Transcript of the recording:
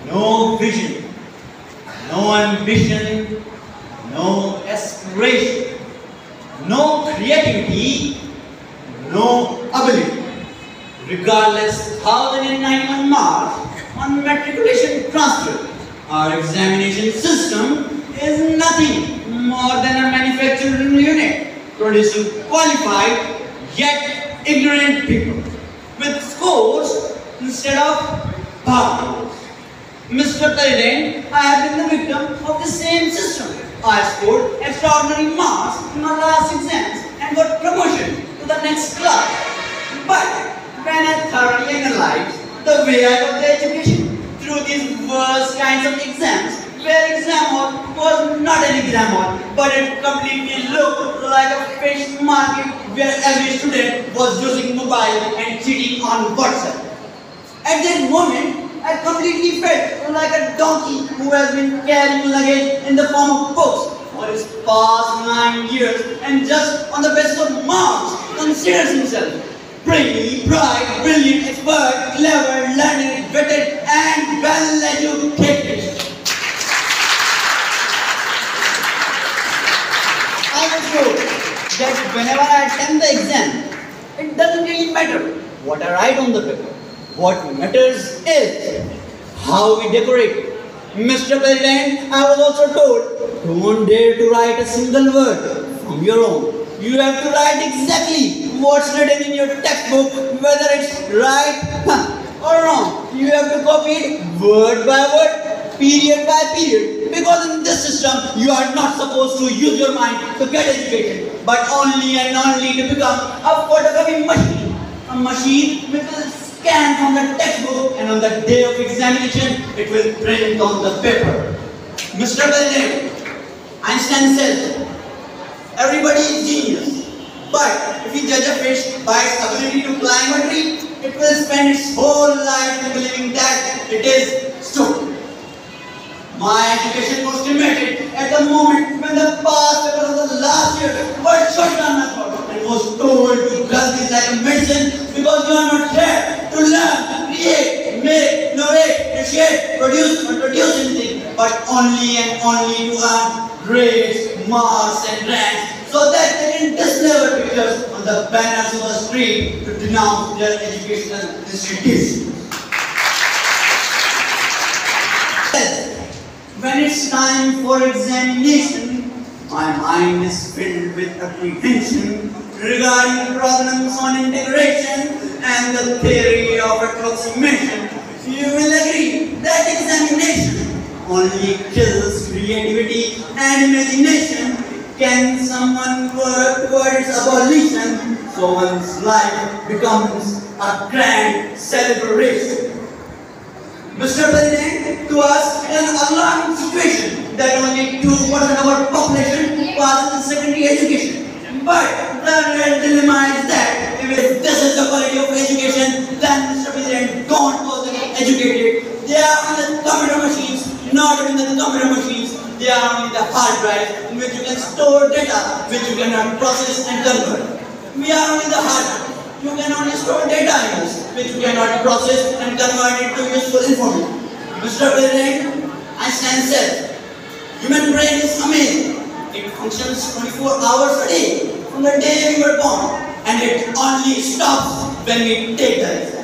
no vision, no ambition, no aspiration, no creativity, no ability. Regardless 1091 marks on matriculation transcript, our examination system is nothing more than a manufacturing unit producing qualified yet ignorant people with scores instead of powers. Mr. President, I have been the victim of the same system. I scored extraordinary marks in my last exams and got promotion to the next class. But when I thoroughly analyzed the way I got the education through these worst kinds of exams, where exam hall was not an exam hall, but it completely looked like a fish market where every student was using mobile and cheating on WhatsApp. At that moment, I completely felt like a donkey who has been carrying luggage in the form of books for his past 9 years and just on the basis of marks considers himself brainy, bright, brilliant, expert, clever, learned, vetted and well-educated. I was told that whenever I attempt the exam, it doesn't really matter what I write on the paper. What matters is how we decorate. Mr. President, I was also told, don't dare to write a single word from your own. You have to write exactly what's written in your textbook, whether it's right or wrong. You have to copy it word by word, period by period. Because in this system, you are not supposed to use your mind to get education, but only and only to become a photocopy machine. A machine which will scan from the textbook and on the day of examination, it will print on the paper. Mr. President, Einstein says, everybody is genius, but if you judge a fish by its ability to climb a tree, it will spend its whole life believing that it is stupid. My education was cremated at the moment when the past paper of the last year was shut down my throat and was told to grasp this like a medicine because you are not here to learn, create, make, innovate, appreciate, produce or produce anything, but only and only to earn grades, marks and ranks so that they can display our pictures on the banners of the street to denounce their educational institutions. When it's time for examination, my mind is filled with apprehension regarding problems on integration and the theory of approximation. You will agree that examination only kills creativity and imagination. Can someone work towards its abolition so one's life becomes a grand celebration? Mr. President, to us it is an alarming situation that only 2% of our population passes in secondary education. But the real dilemma is that if this is the quality of education, then Mr. President, don't call them educated. They are on the computer machines, not even the computer machines. They are only the hard drive in which you can store data, which you cannot process and convert. We are only the hard drive. You can only store data in us, which you cannot process and convert into useful information. Mr. President, Einstein said, human brain is amazing. It functions 24 hours a day from the day we were born, and it only stops when we take the exam.